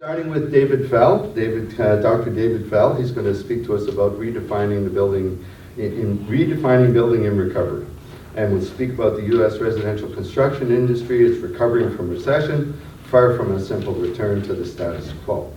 Starting with David Fell, Dr. David Fell, he's going to speak to us about redefining the building, redefining building in recovery. And we'll speak about the U.S. residential construction industry is recovering from recession, far from a simple return to the status quo.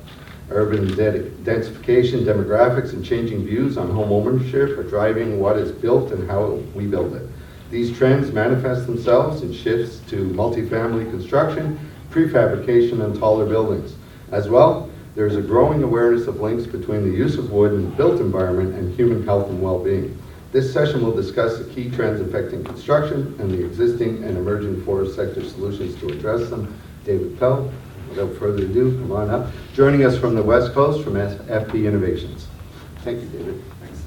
Urban densification, demographics, and changing views on home ownership are driving what is built and how we build it. These trends manifest themselves in shifts to multifamily construction, prefabrication, and taller buildings. As well, there is a growing awareness of links between the use of wood in the built environment and human health and well-being. This session will discuss the key trends affecting construction and the existing and emerging forest sector solutions to address them. David Fell, without further ado, come on up. Joining us from the West Coast from FP Innovations. Thank you, David. Thanks.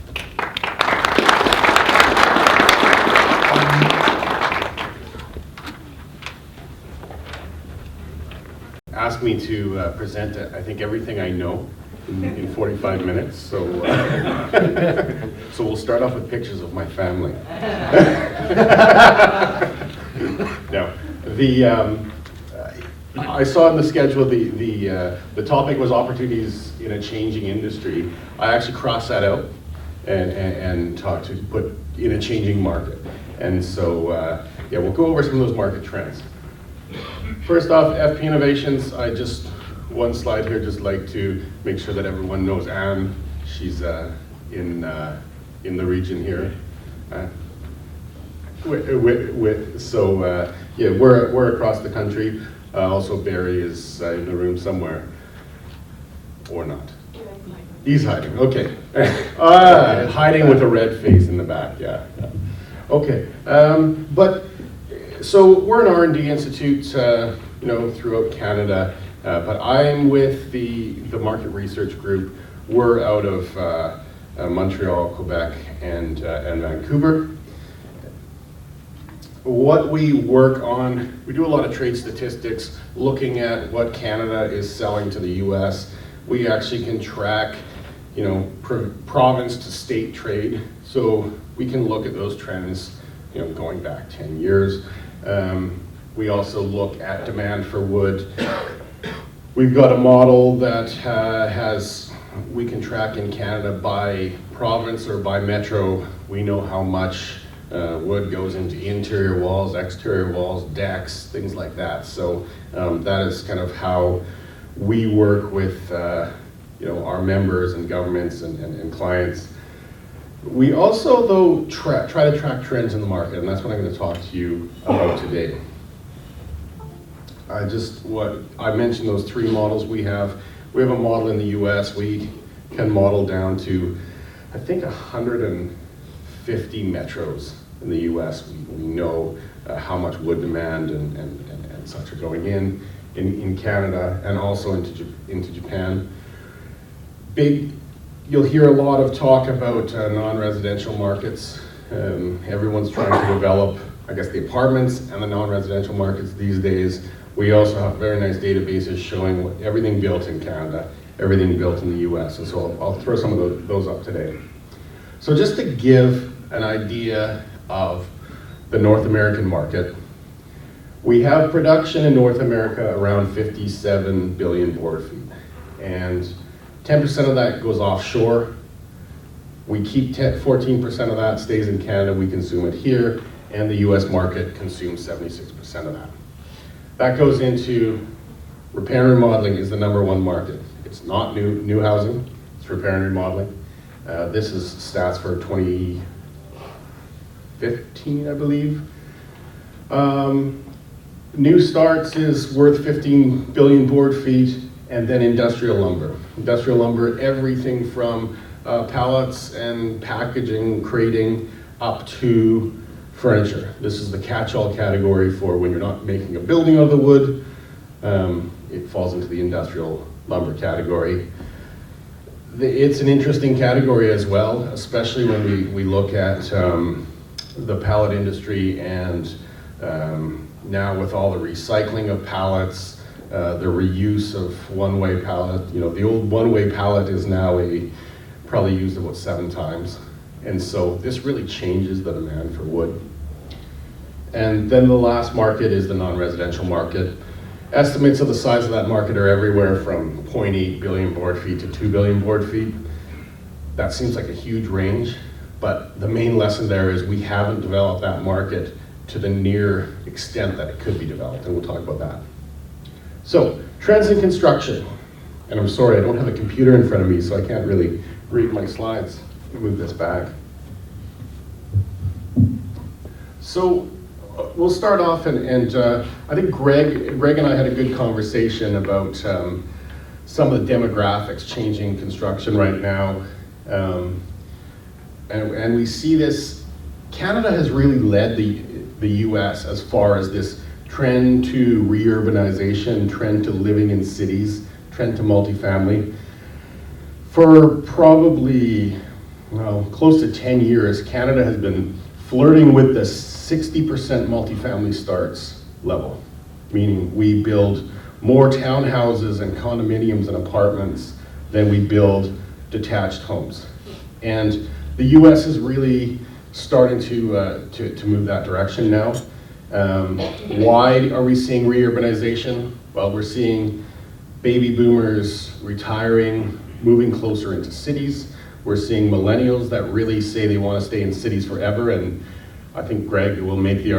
Asked me to present, I think, everything I know in 45 minutes. So, so we'll start off with pictures of my family. No, I saw in the schedule the topic was opportunities in a changing industry. I actually crossed that out and talked to put in a changing market. And so, yeah, we'll go over some of those market trends. First off, FP Innovations, one slide here, just like to make sure that everyone knows Anne. She's in the region here. Yeah, we're across the country. Also, Barry is in the room somewhere, or not. He's hiding, okay. Hiding with a red face in the back, yeah. Okay, so we're an R&D institute, throughout Canada, but I'm with the market research group. We're out of Montreal, Quebec, and Vancouver. What we work on, we do a lot of trade statistics, looking at what Canada is selling to the U.S. We actually can track, province to state trade, so we can look at those trends, going back 10 years. We also look at demand for wood. We've got a model that we can track in Canada by province or by metro. We know how much wood goes into interior walls, exterior walls, decks, things like that. So that is kind of how we work with our members and governments and clients. We also, though, try to track trends in the market, and that's what I'm going to talk to you about today. I mentioned those three models we have. We have a model in the US. We can model down to, I think, 150 metros in the US. We know how much wood demand and such are going in Canada and also into Japan. You'll hear a lot of talk about non-residential markets. Everyone's trying to develop, I guess, the apartments and the non-residential markets these days. We also have very nice databases showing everything built in Canada, everything built in the US. And so I'll throw some of those up today. So just to give an idea of the North American market, we have production in North America around 57 billion board feet. And 10% of that goes offshore. We keep 14% of that stays in Canada, we consume it here, and the US market consumes 76% of that. That goes into repair and remodeling is the #1 market. It's not new housing, it's repair and remodeling. This is stats for 2015, I believe. New starts is worth 15 billion board feet, and then industrial lumber. Industrial lumber, everything from pallets and packaging, crating, up to furniture. This is the catch-all category for when you're not making a building out of the wood. It falls into the industrial lumber category. It's an interesting category as well, especially when we look at the pallet industry and now with all the recycling of pallets, the reuse of one-way pallet. The old one-way pallet is now probably used about 7 times. And so this really changes the demand for wood. And then the last market is the non-residential market. Estimates of the size of that market are everywhere from 0.8 billion board feet to 2 billion board feet. That seems like a huge range, but the main lesson there is we haven't developed that market to the near extent that it could be developed, and we'll talk about that. So, trends in construction. And I'm sorry, I don't have a computer in front of me, so I can't really read my slides. Let me move this back. So, we'll start off, and I think Greg and I had a good conversation about some of the demographics changing construction right now. And we see this, Canada has really led the US as far as this trend to reurbanization, trend to living in cities, trend to multifamily. For probably, well, close to 10 years, Canada has been flirting with the 60% multifamily starts level, meaning we build more townhouses and condominiums and apartments than we build detached homes. And the US is really starting to move that direction now. Why are we seeing reurbanization? Well, we're seeing baby boomers retiring, moving closer into cities. We're seeing millennials that really say they want to stay in cities forever, and I think Greg will make the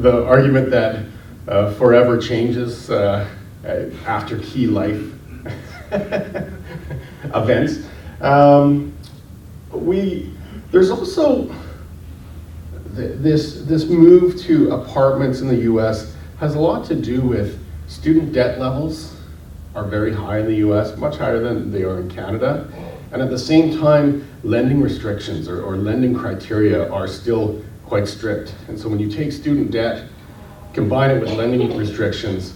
argument that forever changes after key life events. There's also this move to apartments in the US has a lot to do with student debt levels are very high in the US, much higher than they are in Canada. And at the same time, lending restrictions or lending criteria are still quite strict. And so when you take student debt, combine it with lending restrictions,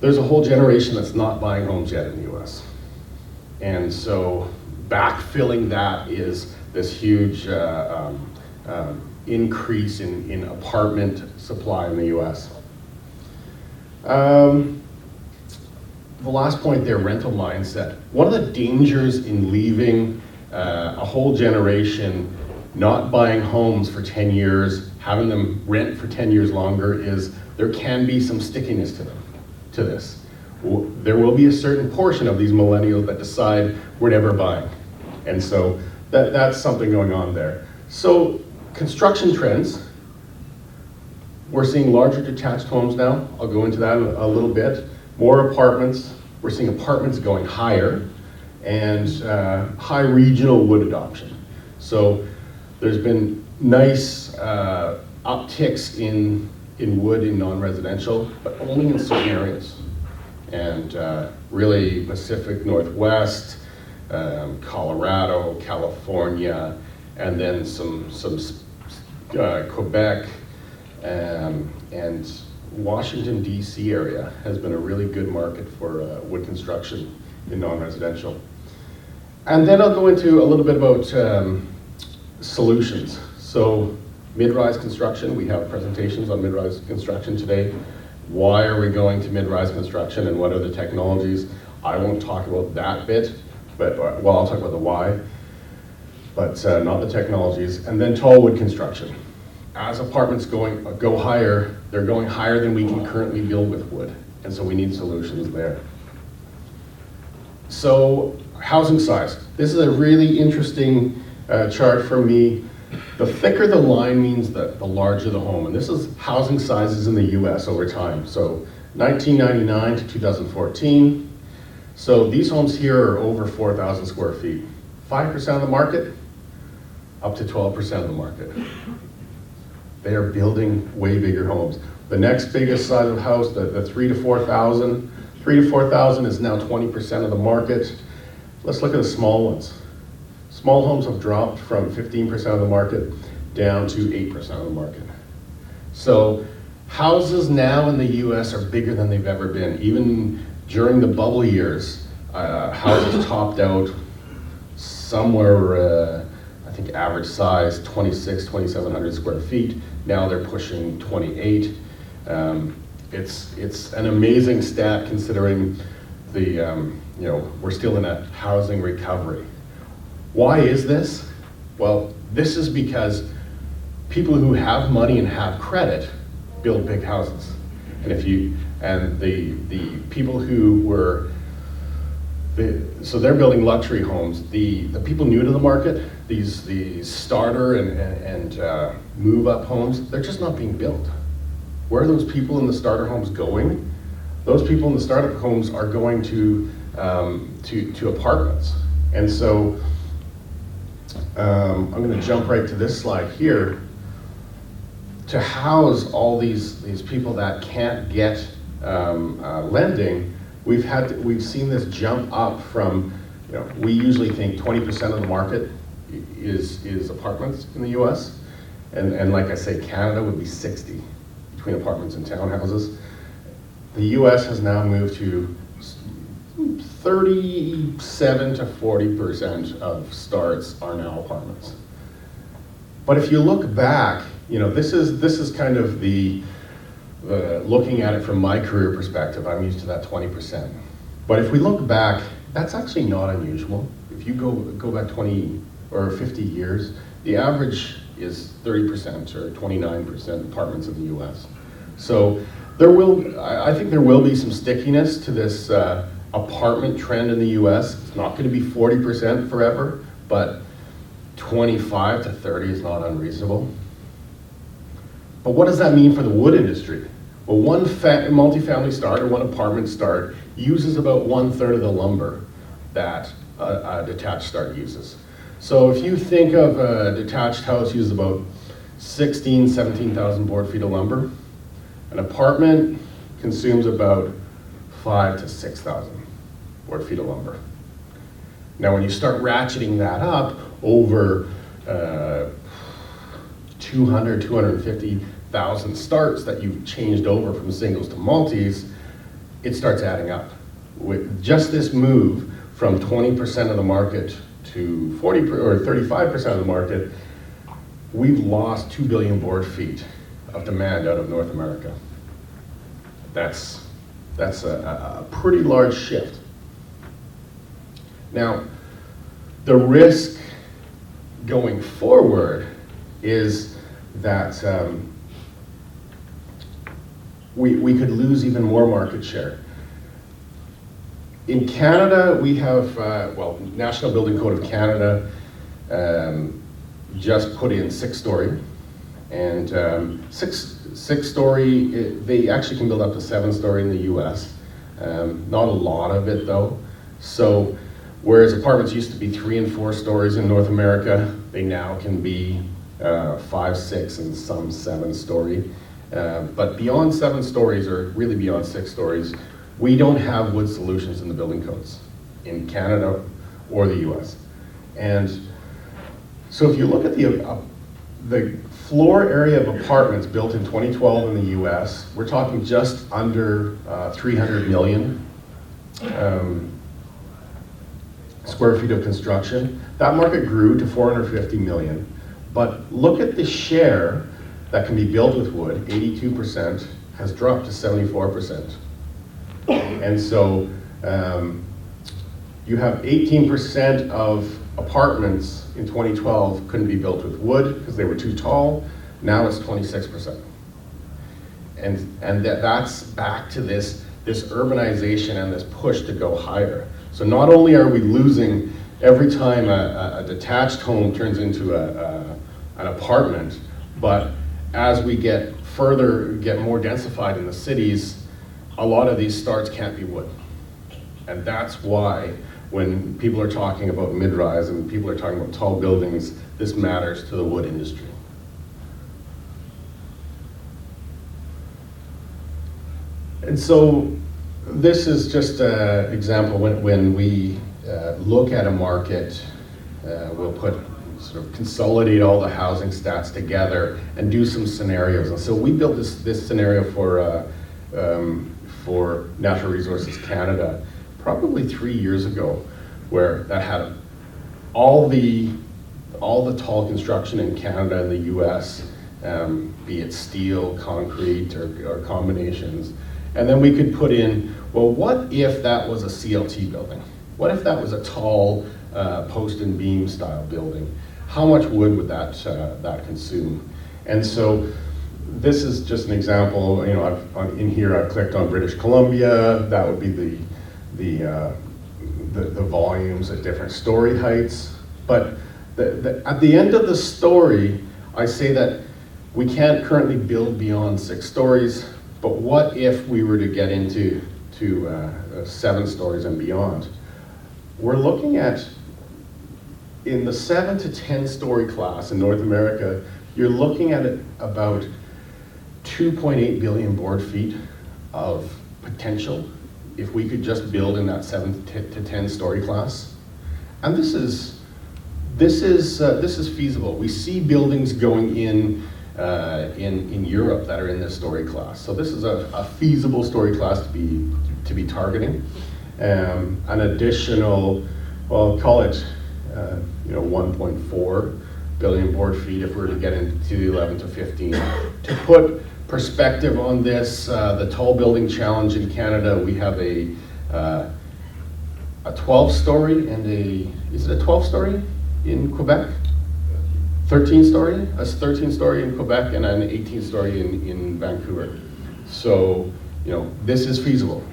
there's a whole generation that's not buying homes yet in the US. And so backfilling that is this huge increase in apartment supply in the US. The last point there, rental mindset. One of the dangers in leaving a whole generation not buying homes for 10 years, having them rent for 10 years longer, is there can be some stickiness to this. There will be a certain portion of these millennials that decide we're never buying. And so that's something going on there. So construction trends, we're seeing larger detached homes now. I'll go into that a little bit. More apartments. We're seeing apartments going higher, and high regional wood adoption. So there's been nice upticks in wood in non-residential, but only in certain areas. And really Pacific Northwest, Colorado, California, and then some Quebec, and Washington, D.C. area has been a really good market for wood construction in non-residential. And then I'll go into a little bit about solutions. So mid-rise construction, we have presentations on mid-rise construction today. Why are we going to mid-rise construction and what are the technologies? I won't talk about that bit, but well, I'll talk about the why, but not the technologies. And then tall wood construction. As apartments go higher, they're going higher than we can currently build with wood. And so we need solutions there. So housing size. This is a really interesting chart for me. The thicker the line means the larger the home. And this is housing sizes in the US over time. So 1999 to 2014. So these homes here are over 4,000 square feet. 5% of the market, up to 12% of the market. They are building way bigger homes. The next biggest size of house, the 3,000 to 4,000. 3,000 to 4,000 is now 20% of the market. Let's look at the small ones. Small homes have dropped from 15% of the market down to 8% of the market. So houses now in the US are bigger than they've ever been. Even during the bubble years, houses topped out somewhere, I think average size 2,700 square feet. Now they're pushing 28. It's an amazing stat considering we're still in a housing recovery. Why is this? Well, this is because people who have money and have credit build big houses. And the people who were, so they're building luxury homes. The people new to the market, these starter and move up homes, they're just not being built. Where are those people in the starter homes going? Those people in the startup homes are going to apartments. And so I'm going to jump right to this slide here. To house all these people that can't get lending, we've seen this jump up from, we usually think 20% of the market is apartments in the U.S. And like I say, Canada would be 60 between apartments and townhouses. The U.S. has now moved to 37 to 40% of starts are now apartments. But if you look back, this is kind of the looking at it from my career perspective. I'm used to that 20%. But if we look back, that's actually not unusual. If you go back 20 or 50 years, the average is 30% or 29% apartments in the U.S. So I think there will be some stickiness to this apartment trend in the U.S. It's not going to be 40% forever, but 25 to 30 is not unreasonable. But what does that mean for the wood industry? Well, one multifamily start or one apartment start uses about 1/3 of the lumber that a detached start uses. So if you think of a detached house uses about 17,000 board feet of lumber, an apartment consumes about 5,000 to 6,000 board feet of lumber. Now, when you start ratcheting that up over 250,000 starts that you've changed over from singles to multis, it starts adding up. With just this move from 20% of the market to 40 or 35% of the market, we've lost 2 billion board feet of demand out of North America. That's a pretty large shift. Now, the risk going forward is that we could lose even more market share. In Canada, we have, National Building Code of Canada just put in 6-story, and six-story, they actually can build up to 7-story in the US. Not a lot of it though. So whereas apartments used to be 3 and 4 stories in North America, they now can be 5, 6, and some 7-story. But beyond 7 stories, or really beyond 6 stories, we don't have wood solutions in the building codes in Canada or the US. And so if you look at the floor area of apartments built in 2012 in the US, we're talking just under 300 million square feet of construction. That market grew to 450 million. But look at the share that can be built with wood, 82%, has dropped to 74%. And so you have 18% of apartments in 2012 couldn't be built with wood because they were too tall. Now it's 26%. And that's back to this urbanization and this push to go higher. So not only are we losing every time a detached home turns into an apartment, but as we get more densified in the cities, a lot of these starts can't be wood. And that's why when people are talking about mid-rise and people are talking about tall buildings, this matters to the wood industry. And so this is just an example when we look at a market, we'll sort of consolidate all the housing stats together and do some scenarios. And so we built this scenario for Natural Resources Canada probably 3 years ago, where that had all the tall construction in Canada and the US, be it steel, concrete, or combinations. And then we could put in, well, what if that was a CLT building? What if that was a tall post and beam style building? How much wood would that consume? And so this is just an example. You know, in here I've clicked on British Columbia. That would be the volumes at different story heights. But at the end of the story, I say that we can't currently build beyond 6 stories. But what if we were to get into 7 stories and beyond? We're looking at, in the 7 to 10 story class in North America, you're looking at about 2.8 billion board feet of potential if we could just build in that 7 to 10 story class. And this is feasible. We see buildings going in Europe that are in this story class. So this is a feasible story class to be targeting. An additional, well, call it 1.4 billion board feet if we were to get into the 11 to 15. To put perspective on this, the Tall Building Challenge in Canada, we have a 12-story and is it a 12-story in Quebec? 13-story? A 13-story in Quebec and an 18-story in Vancouver. So, this is feasible.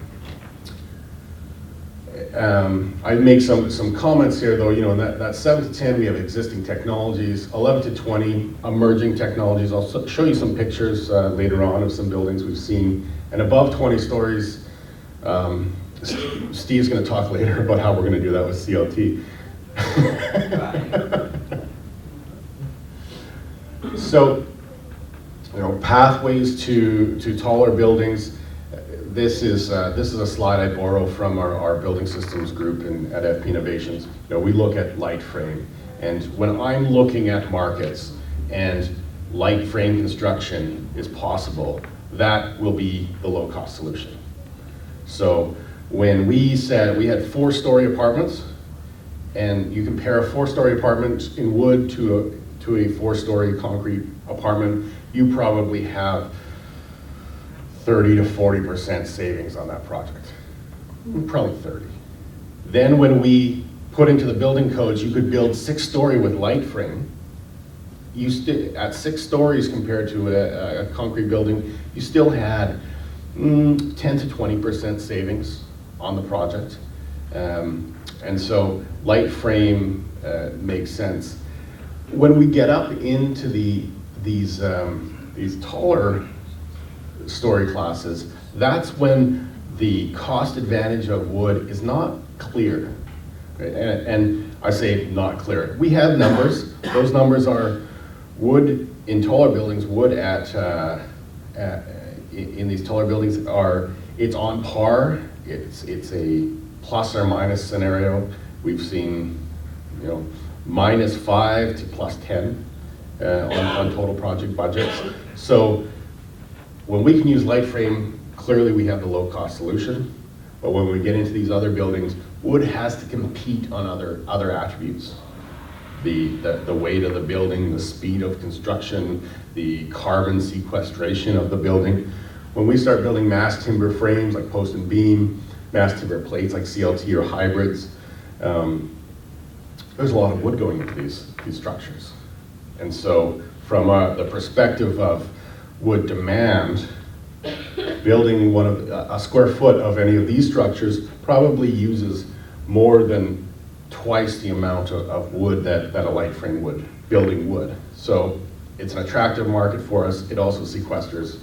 I make some comments here though, in that 7 to 10 we have existing technologies, 11 to 20 emerging technologies. I'll show you some pictures later on of some buildings we've seen. And above 20 stories, Steve's going to talk later about how we're going to do that with CLT. So, pathways to taller buildings. This is a slide I borrow from our building systems group at FP Innovations. We look at light frame, and when I'm looking at markets and light frame construction is possible, that will be the low-cost solution. So when we said we had 4-story apartments, and you compare a 4-story apartment in wood to a 4-story concrete apartment, you probably have 30 to 40% savings on that project. Probably 30. Then when we put into the building codes, you could build 6-story with light frame. At 6 stories compared to a concrete building, you still had 10 to 20% savings on the project. And so light frame makes sense. When we get up into these taller story classes, that's when the cost advantage of wood is not clear. Right? And I say not clear. We have numbers. Those numbers are wood in taller buildings. Wood in these taller buildings it's on par. It's a plus or minus scenario. We've seen -5 to +10 on total project budgets. So when we can use light frame, clearly we have the low-cost solution. But when we get into these other buildings, wood has to compete on other attributes. The weight of the building, the speed of construction, the carbon sequestration of the building. When we start building mass timber frames like post and beam, mass timber plates like CLT or hybrids, there's a lot of wood going into these structures. And so from the perspective of wood demand, building a square foot of any of these structures probably uses more than twice the amount of wood that a light frame building would. So it's an attractive market for us. It also sequesters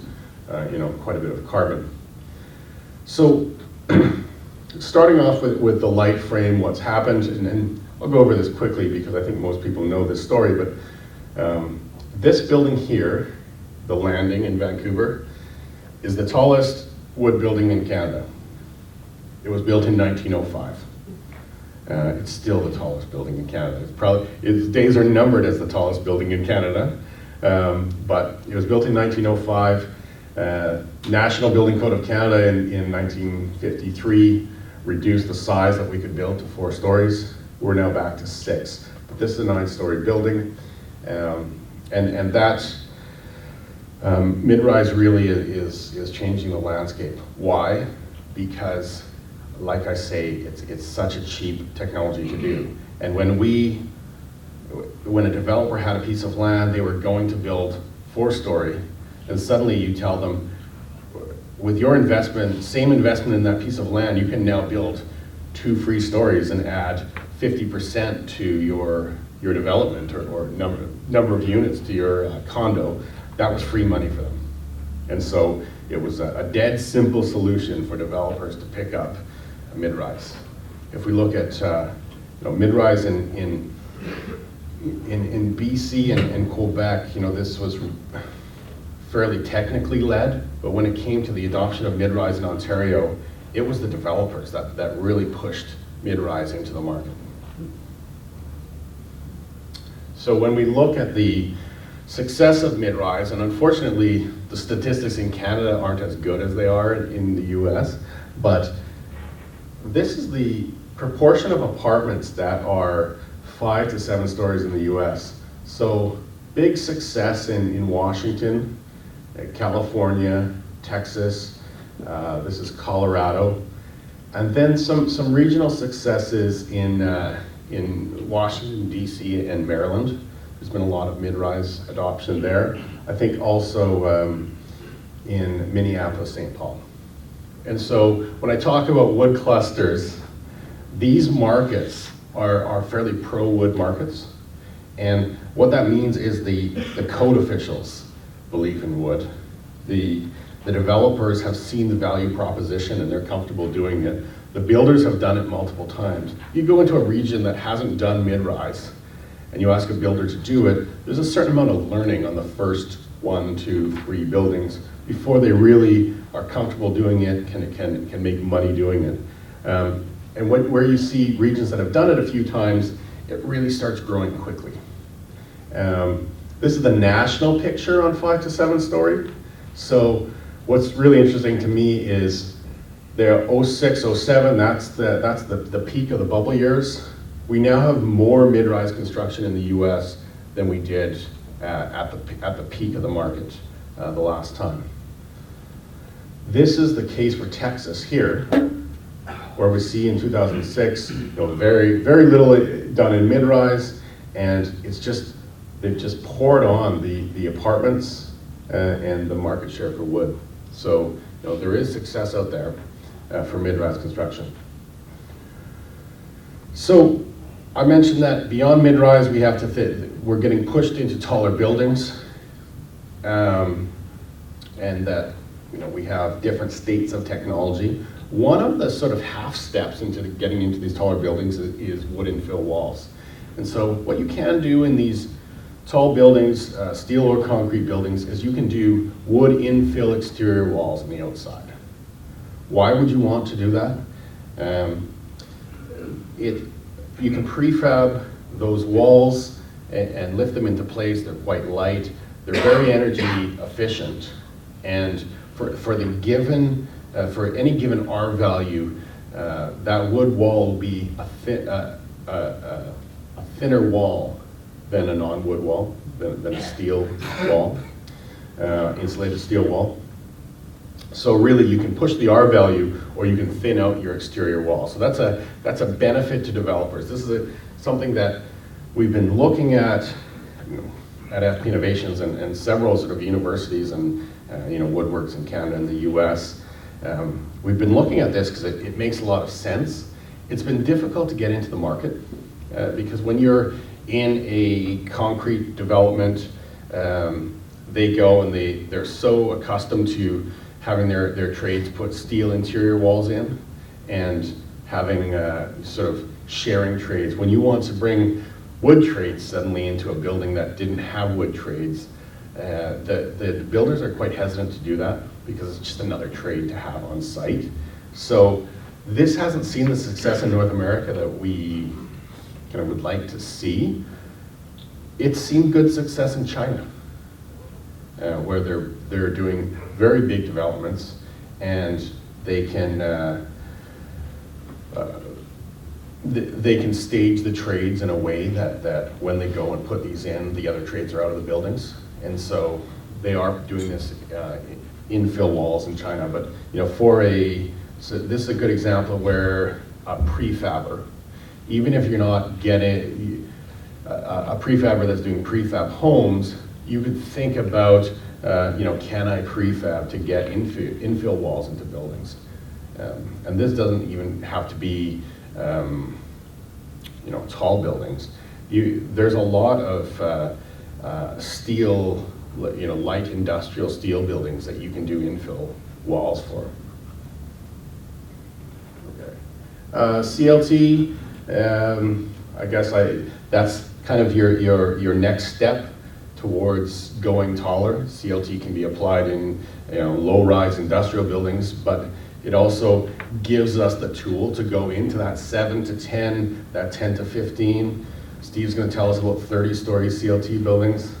quite a bit of carbon. So starting off with the light frame, what's happened, and I'll go over this quickly because I think most people know this story, but this building here, the Landing in Vancouver, is the tallest wood building in Canada. It was built in 1905. It's still the tallest building in Canada. Its days are numbered as the tallest building in Canada, but it was built in 1905. National Building Code of Canada in 1953 reduced the size that we could build to 4 stories. We're now back to 6. But this is a 9-story building, and that mid-rise really is changing the landscape. Why? Because, like I say, it's such a cheap technology to do. And when a developer had a piece of land, they were going to build 4-story, And suddenly you tell them, with your investment, same investment in that piece of land, you can now build 2 free stories and add 50% to your development or number of units to your condo. That was free money for them. And so it was a dead simple solution for developers to pick up a mid-rise. If we look at mid-rise in BC and Quebec, this was fairly technically led, but when it came to the adoption of mid-rise in Ontario, it was the developers that really pushed mid-rise into the market. So when we look at the success of mid-rise, and unfortunately the statistics in Canada aren't as good as they are in the US, but this is the proportion of apartments that are 5 to 7 stories in the US. So big success in Washington, California, Texas, this is Colorado, and then some regional successes in Washington, DC and Maryland. There's been a lot of mid-rise adoption there. I think also in Minneapolis, St. Paul. And so when I talk about wood clusters, these markets are fairly pro-wood markets. And what that means is the code officials believe in wood. The developers have seen the value proposition and they're comfortable doing it. The builders have done it multiple times. You go into a region that hasn't done mid-rise and you ask a builder to do it, there's a certain amount of learning on the first 1, 2, 3 buildings before they really are comfortable doing it, can make money doing it. And where you see regions that have done it a few times, it really starts growing quickly. This is the national picture on 5 to 7 story. So what's really interesting to me is there 06, 07, that's the peak of the bubble years. We now have more mid-rise construction in the US than we did at the peak of the market the last time. This is the case for Texas here, where we see in 2006, very, very little done in mid-rise, and they've just poured on the apartments and the market share for wood. So there is success out there for mid-rise construction. So I mentioned that beyond mid-rise, we're getting pushed into taller buildings, and that we have different states of technology. One of the sort of half steps into getting into these taller buildings is wood infill walls. And so what you can do in these tall buildings, steel or concrete buildings, is you can do wood infill exterior walls on the outside. Why would you want to do that? You can prefab those walls and lift them into place. They're quite light. They're very energy efficient. And for any given R value, that wood wall will be a thinner wall than a non-wood wall, than a steel wall, insulated steel wall. So really you can push the R value or you can thin out your exterior wall. So that's a benefit to developers. This is something that we've been looking at FP Innovations and several sort of universities and Woodworks in Canada and the US. We've been looking at this because it makes a lot of sense. It's been difficult to get into the market because when you're in a concrete development, they go and they're so accustomed to having their trades put steel interior walls in and having sort of sharing trades. When you want to bring wood trades suddenly into a building that didn't have wood trades, the builders are quite hesitant to do that because it's just another trade to have on site. So this hasn't seen the success in North America that we kind of would like to see. It's seen good success in China, where they're doing very big developments, and they can stage the trades in a way that when they go and put these in, the other trades are out of the buildings, and so they are doing this infill walls in China. But so this is a good example where a prefabber, even if you're not getting a prefabber that's doing prefab homes, you could think about can I prefab to get infill walls into buildings? And this doesn't even have to be, tall buildings. There's a lot of steel, light industrial steel buildings that you can do infill walls for. Okay. CLT, I guess that's kind of your next step towards going taller. CLT can be applied in low-rise industrial buildings, but it also gives us the tool to go into that 7 to 10, that 10 to 15. Steve's going to tell us about 30-story CLT buildings.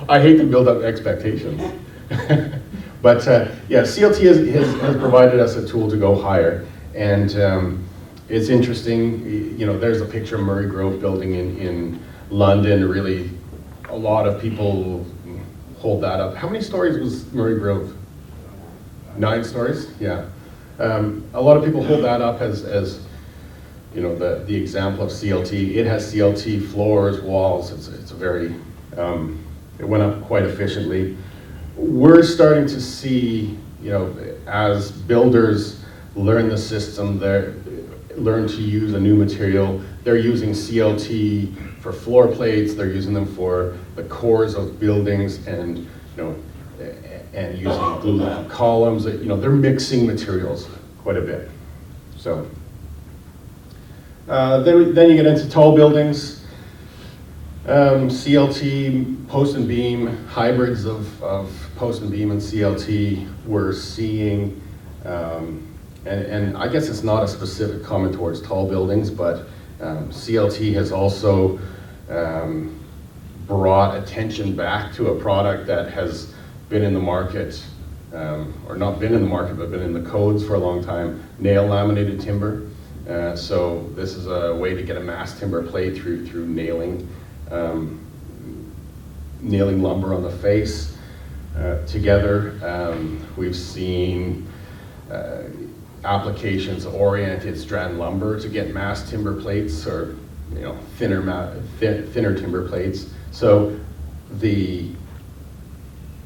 I hate to build up expectations. But CLT has provided us a tool to go higher. And it's interesting, there's a picture of Murray Grove building in London. Really, a lot of people hold that up. How many stories was Murray Grove? 9 stories? Yeah. A lot of people hold that up as the example of CLT. It has CLT floors, walls. It's a very, it went up quite efficiently. We're starting to see, as builders learn the system, they learn to use a new material. They're using CLT for floor plates. They're using them for the cores of buildings, and and using glulam columns. They're mixing materials quite a bit. So then you get into tall buildings. CLT, post and beam, hybrids of post and beam and CLT we're seeing, and I guess it's not a specific comment towards tall buildings, but CLT has also brought attention back to a product that has been in the market, or not been in the market, but been in the codes for a long time, nail laminated timber. So this is a way to get a mass timber plate through nailing lumber on the face together. We've seen applications of oriented strand lumber to get mass timber plates, or thinner timber plates. So the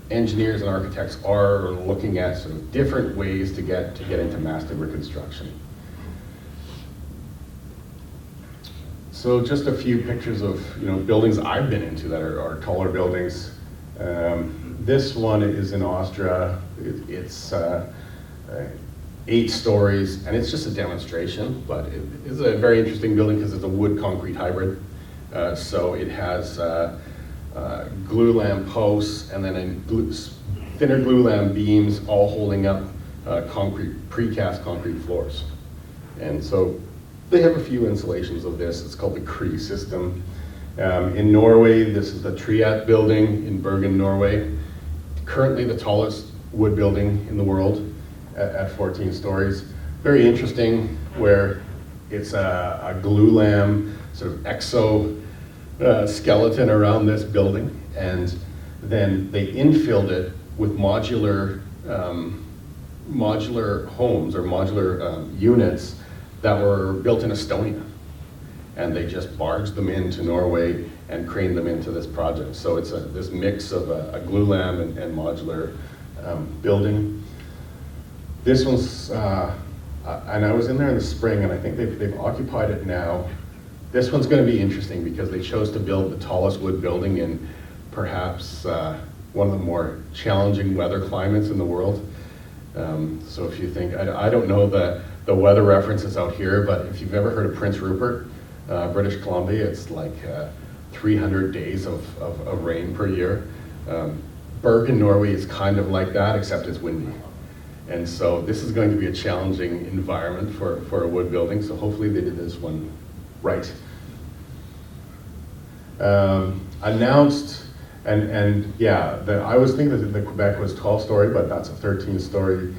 engineers and architects are looking at sort of different ways to get into mass timber construction. So just a few pictures of buildings I've been into that are taller buildings. This one is in Austria. It's 8 stories, and it's just a demonstration, but it is a very interesting building because it's a wood concrete hybrid. So it has glulam posts and then thinner glulam beams, all holding up precast concrete floors. And so they have a few installations of this. It's called the Cree system. In Norway, this is the Triat building in Bergen, Norway. Currently the tallest wood building in the world at 14 stories. Very interesting, where it's a glulam sort of skeleton around this building, and then they infilled it with modular homes or modular units that were built in Estonia, and they just barged them into Norway and craned them into this project. So it's this mix of a glulam and modular building. This one's, and I was in there in the spring, and I think they've occupied it now. This one's going to be interesting because they chose to build the tallest wood building in perhaps one of the more challenging weather climates in the world. So if you think, I don't know the weather references out here, but if you've ever heard of Prince Rupert, British Columbia, it's like 300 days of rain per year. Bergen, Norway is kind of like that, except it's windy. And so this is going to be a challenging environment for a wood building, so hopefully they did this one right. Announced, and yeah, I was thinking that the Quebec was 12-story, but that's a 13-story.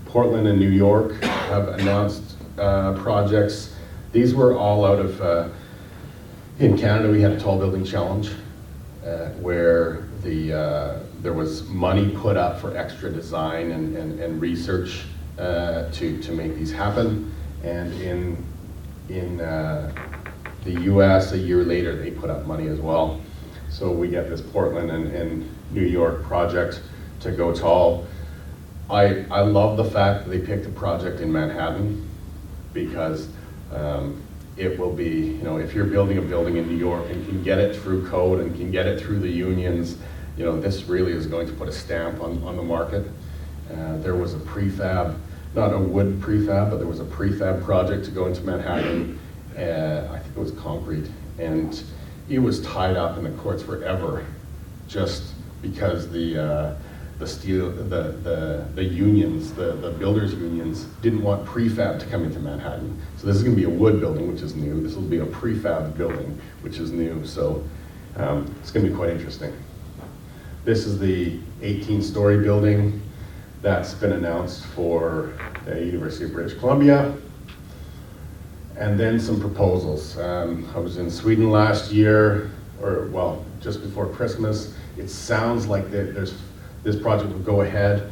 Portland and New York have announced projects. These were all out of, in Canada we had a tall building challenge where there was money put up for extra design and research to make these happen. And in the US, a year later, they put up money as well. So we get this Portland and New York project to go tall. I love the fact that they picked a project in Manhattan, because it will be, you know, if you're building a building in New York and can get it through code and can get it through the unions, you know, this really is going to put a stamp on the market. There was a prefab, not a wood prefab, but there was a prefab project to go into Manhattan. I think it was concrete, and it was tied up in the courts forever, just because the steel, the unions, the builders unions didn't want prefab to come into Manhattan. So this is going to be a wood building, which is new. This will be a prefab building, which is new. So it's going to be quite interesting. This is the 18-story building that's been announced for the University of British Columbia. And then some proposals. I was in Sweden last year, or well, just before Christmas. It sounds like this project will go ahead.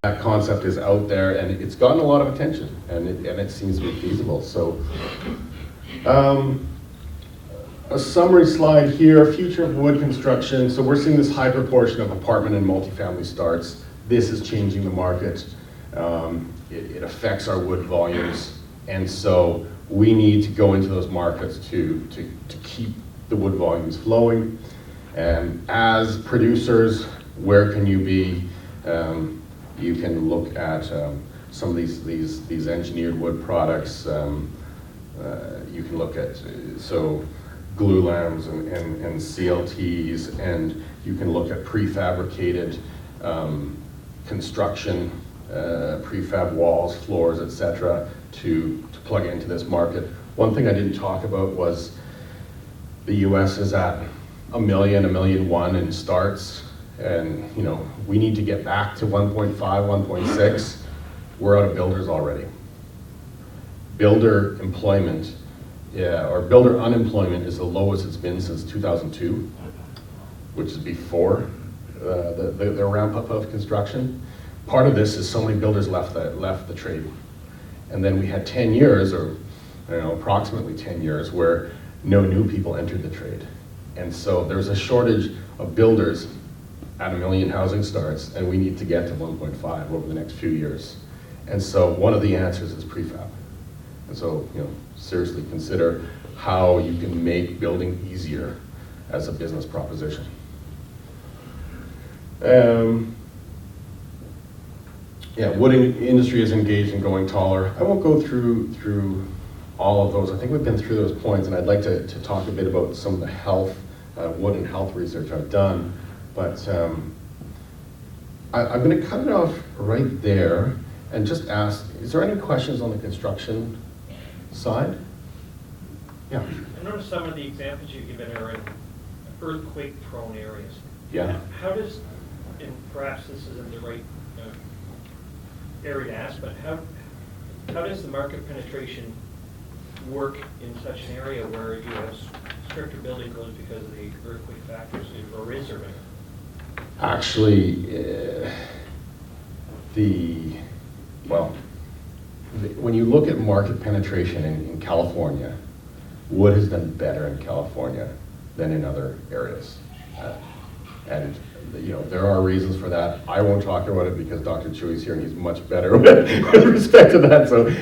That concept is out there, and it's gotten a lot of attention, and it seems to be feasible. So, a summary slide here, future of wood construction. So we're seeing this high proportion of apartment and multifamily starts. This is changing the market. It affects our wood volumes, and so we need to go into those markets to keep the wood volumes flowing. And as producers, where can you be? You can look at some of these engineered wood products. You can look at glulams and CLTs, and you can look at prefabricated construction, prefab walls, floors, etc., to plug into this market. One thing I didn't talk about was the U.S. is at 1 million, 1.1 million in starts, and you know, we need to get back to 1.5, 1.6. We're out of builders already. Builder employment, or builder unemployment is the lowest it's been since 2002, which is before the ramp up of construction. Part of this is so many builders left the trade. And then we had 10 years, or approximately 10 years, where no new people entered the trade. And so there's a shortage of builders at 1 million housing starts, and we need to get to 1.5 over the next few years. And so one of the answers is prefab. And so, seriously consider how you can make building easier as a business proposition. Wood industry is engaged in going taller. I won't go through all of those. I think we've been through those points, and I'd like to talk a bit about some of the health, wood and health research I've done. But I'm going to cut it off right there and just ask, is there any questions on the construction side? Yeah. I noticed some of the examples you've given are in earthquake-prone areas. Yeah. How does, and perhaps this isn't the right area to ask, but how does the market penetration work in such an area where you have stricter building codes because of the earthquake factors, or is there any? Actually, when you look at market penetration in California, wood has done better in California than in other areas. And there are reasons for that. I won't talk about it because Dr. Chewy's here and he's much better with respect to that, so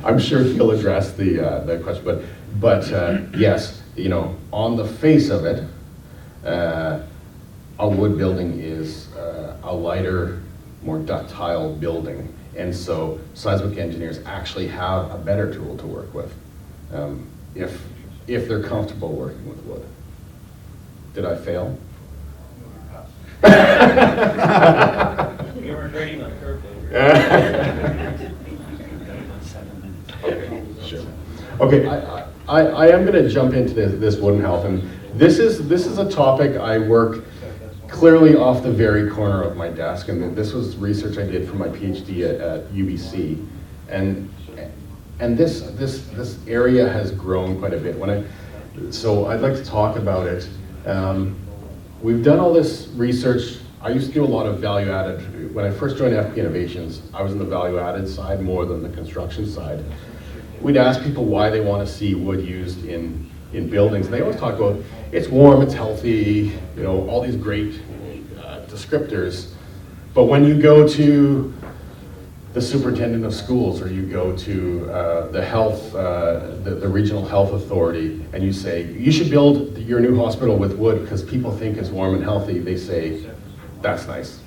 I'm sure he'll address the question. But yes, on the face of it, a wood building is a lighter, more ductile building. And so seismic engineers actually have a better tool to work with if they're comfortable working with wood. Did I fail? You were grading on curve. Okay, sure. Okay, I am going to jump into this wood and health, and this is a topic I work clearly off the very corner of my desk, and this was research I did for my PhD at UBC, and this area has grown quite a bit. So I'd like to talk about it. We've done all this research. I used to do a lot of value added. When I first joined FP Innovations, I was in the value added side more than the construction side. We'd ask people why they want to see wood used in in buildings. They always talk about it's warm, it's healthy, you know, all these great descriptors. But when you go to the superintendent of schools, or you go to the health, the regional health authority, and you say, you should build your new hospital with wood because people think it's warm and healthy, they say, that's nice.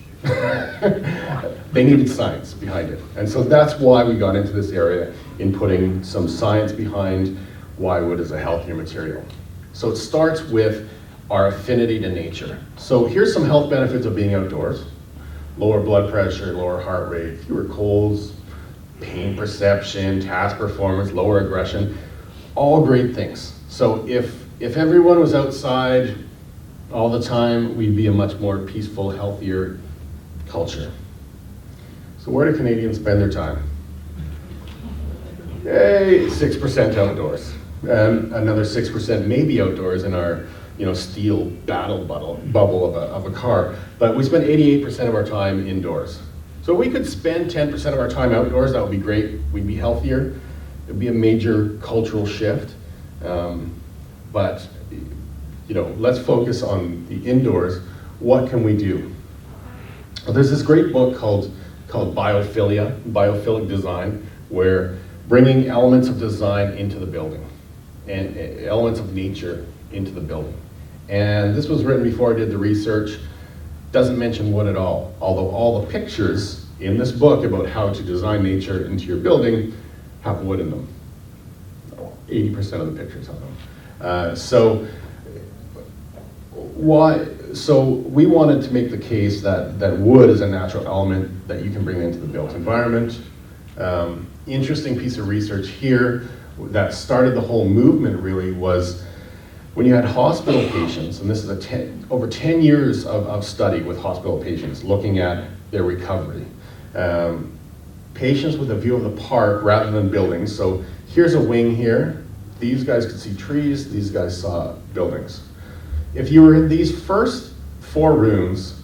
They needed science behind it. And so that's why we got into this area, in putting some science behind why wood is a healthier material. So it starts with our affinity to nature. So here's some health benefits of being outdoors. Lower blood pressure, lower heart rate, fewer colds, pain perception, task performance, lower aggression, all great things. So if everyone was outside all the time, we'd be a much more peaceful, healthier culture. So where do Canadians spend their time? Yay, 6% outdoors. And another 6% maybe outdoors in our steel battle bubble of a car. But we spend 88% of our time indoors. So if we could spend 10% of our time outdoors, that would be great. We'd be healthier. It'd be a major cultural shift. But let's focus on the indoors. What can we do? Well, there's this great book called Biophilia, Biophilic Design, where bringing elements of design into the building and elements of nature into the building. And this was written before I did the research. Doesn't mention wood at all, although all the pictures in this book about how to design nature into your building have wood in them. 80% of the pictures have them. So we wanted to make the case that wood is a natural element that you can bring into the built environment. Interesting piece of research here that started the whole movement really was when you had hospital patients, and this is over 10 years of study with hospital patients looking at their recovery. Patients with a view of the park rather than buildings. So here's a wing here. These guys could see trees, these guys saw buildings. If you were in these first 4 rooms,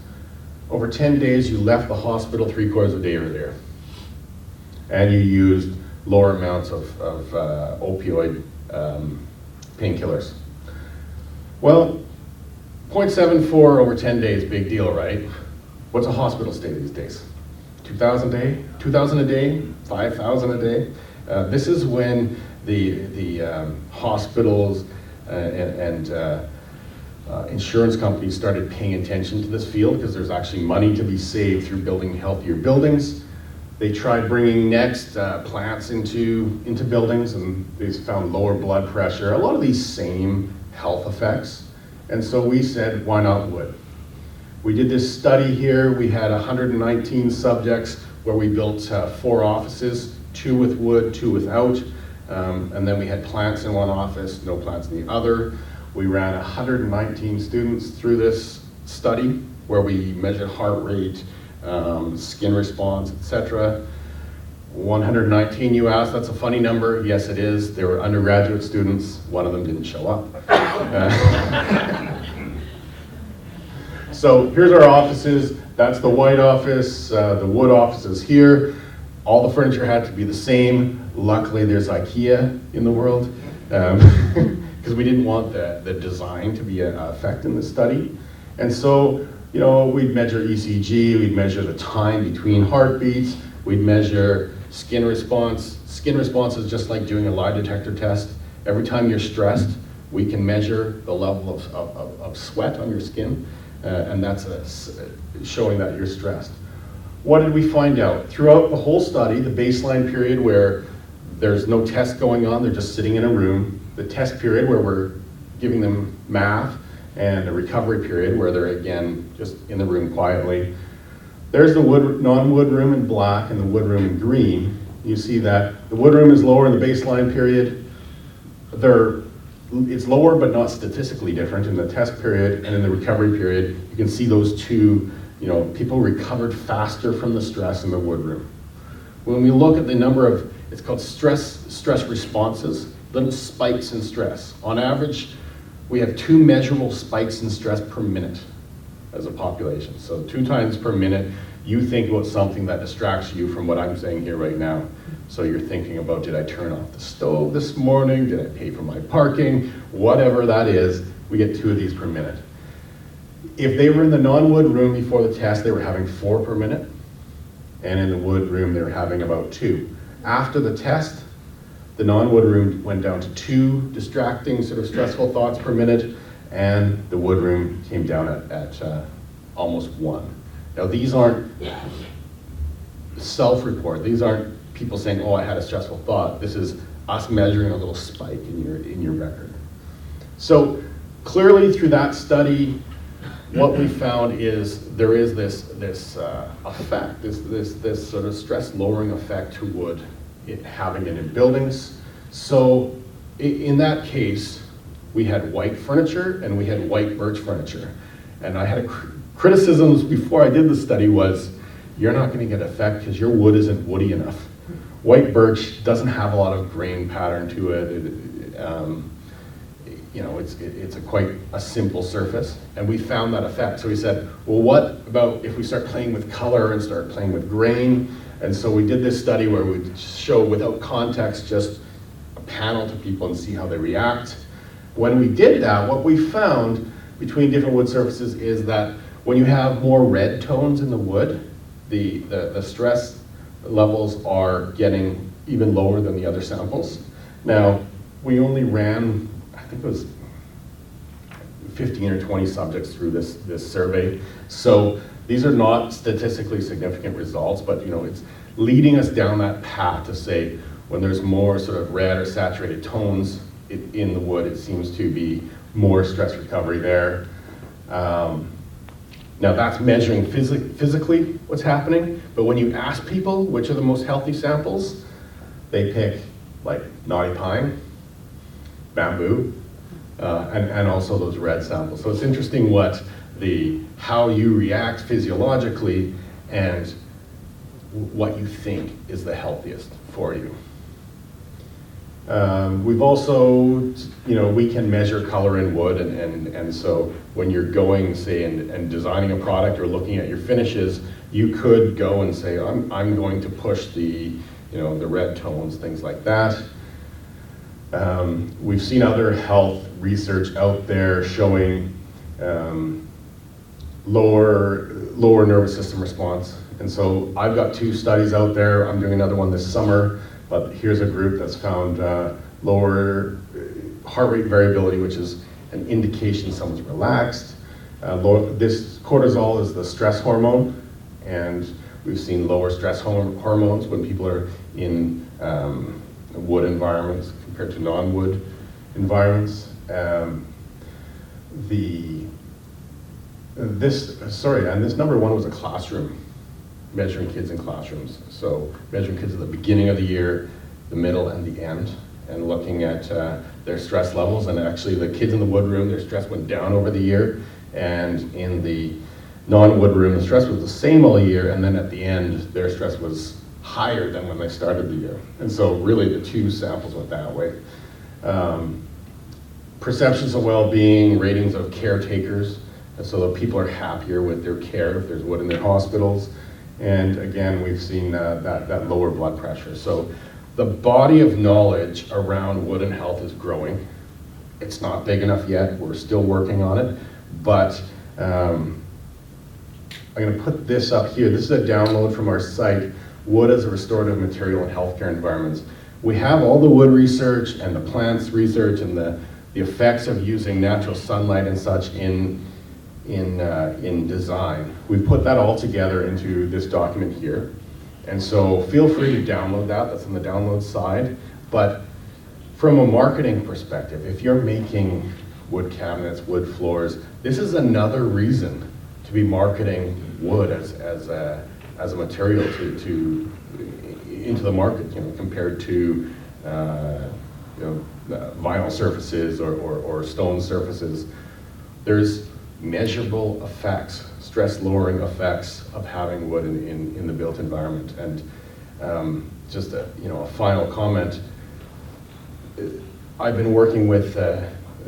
over 10 days you left the hospital 3/4 of the day you were there. And you used lower amounts of opioid painkillers. Well, 0.74 over 10 days, big deal, right? What's a hospital stay these days? 2,000 a day? 2,000 a day? 5,000 a day? This is when the hospitals and insurance companies started paying attention to this field because there's actually money to be saved through building healthier buildings. They tried bringing next plants into buildings, and they found lower blood pressure, a lot of these same health effects. And so we said, why not wood? We did this study here. We had 119 subjects where we built 4 offices, 2 with wood, 2 without. And then we had plants in one office, no plants in the other. We ran 119 students through this study where we measured heart rate, skin response, etc. 119, you asked, that's a funny number. Yes, it is. They were undergraduate students. One of them didn't show up. So here's our offices. That's the white office. The wood office is here. All the furniture had to be the same. Luckily, there's IKEA in the world because we didn't want the design to be an effect in the study. And so, we'd measure ECG, we'd measure the time between heartbeats, we'd measure skin response. Skin response is just like doing a lie detector test. Every time you're stressed, we can measure the level of sweat on your skin, and that's showing that you're stressed. What did we find out? Throughout the whole study, the baseline period where there's no test going on, they're just sitting in a room, the test period where we're giving them math, and a recovery period where they're again just in the room quietly. There's the non-wood room in black and the wood room in green. You see that the wood room is lower in the baseline period. It's lower but not statistically different in the test period, and in the recovery period, you can see those two, people recovered faster from the stress in the wood room. When we look at the number of, it's called stress responses, little spikes in stress. On average, we have 2 measurable spikes in stress per minute as a population. So 2 times per minute, you think about something that distracts you from what I'm saying here right now. So you're thinking about, did I turn off the stove this morning? Did I pay for my parking? Whatever that is, we get 2 of these per minute. If they were in the non-wood room before the test, they were having 4 per minute. And in the wood room, they were having about 2. After the test, the non-wood room went down to 2 distracting, sort of stressful thoughts per minute, and the wood room came down at almost 1. Now, these aren't self-report. These aren't people saying, oh, I had a stressful thought. This is us measuring a little spike in your record. So clearly through that study, what we found is there is this effect, this sort of stress lowering effect to wood, having it in buildings. So in that case, we had white furniture and we had white birch furniture. And I had criticisms before I did the study was, you're not going to get effect because your wood isn't woody enough. White birch doesn't have a lot of grain pattern to it. It's quite a simple surface, and we found that effect. So we said, well, what about if we start playing with color and start playing with grain? And so we did this study where we show without context just a panel to people and see how they react. When we did that, what we found between different wood surfaces is that when you have more red tones in the wood, the stress levels are getting even lower than the other samples. Now, we only ran, I think it was 15 or 20 subjects through this survey. So these are not statistically significant results, but it's leading us down that path to say when there's more sort of red or saturated tones in the wood, it seems to be more stress recovery there. Now that's measuring physically what's happening, but when you ask people which are the most healthy samples, they pick like knotty pine, bamboo, and also those red samples. So it's interesting how you react physiologically and what you think is the healthiest for you. We've also, we can measure color in wood, and so when you're going, say, and designing a product or looking at your finishes, you could go and say, I'm going to push the red tones, things like that. We've seen other health research out there showing lower nervous system response. And so I've got 2 studies out there. I'm doing another one this summer, but here's a group that's found lower heart rate variability, which is an indication someone's relaxed. This cortisol is the stress hormone, and we've seen lower stress hormones when people are in wood environments compared to non-wood environments. This number 1 was a classroom, measuring kids in classrooms. So measuring kids at the beginning of the year, the middle, and the end, and looking at their stress levels. And actually the kids in the wood room, their stress went down over the year, and in the non-wood room, the stress was the same all year, and then at the end, their stress was higher than when they started the year. And so really the 2 samples went that way. Perceptions of well-being, ratings of caretakers, and so that people are happier with their care if there's wood in their hospitals. And again, we've seen that lower blood pressure. So the body of knowledge around wood and health is growing. It's not big enough yet. We're still working on it. But I'm going to put this up here. This is a download from our site, Wood as a Restorative Material in Healthcare Environments. We have all the wood research and the plants research and the effects of using natural sunlight and such in design. We've put that all together into this document here. And so feel free to download that. That's on the download side. But from a marketing perspective, if you're making wood cabinets, wood floors, this is another reason to be marketing wood as a material to into the market, compared to vinyl surfaces or stone surfaces. There's measurable effects, stress lowering effects of having wood in the built environment. And just a final comment. I've been working with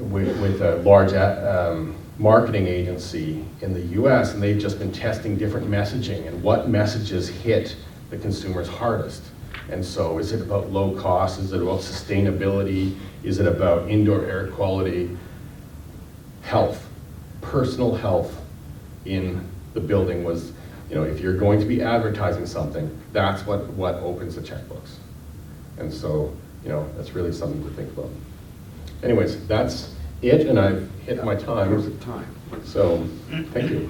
with a large marketing agency in the US, and they've just been testing different messaging and what messages hit the consumers hardest. And so is it about low cost? Is it about sustainability? Is it about indoor air quality? Health, personal health in the building was, if you're going to be advertising something, that's what opens the checkbooks. And so, that's really something to think about. Anyways, that's it, and I've hit my time. Perfect time. So, thank you.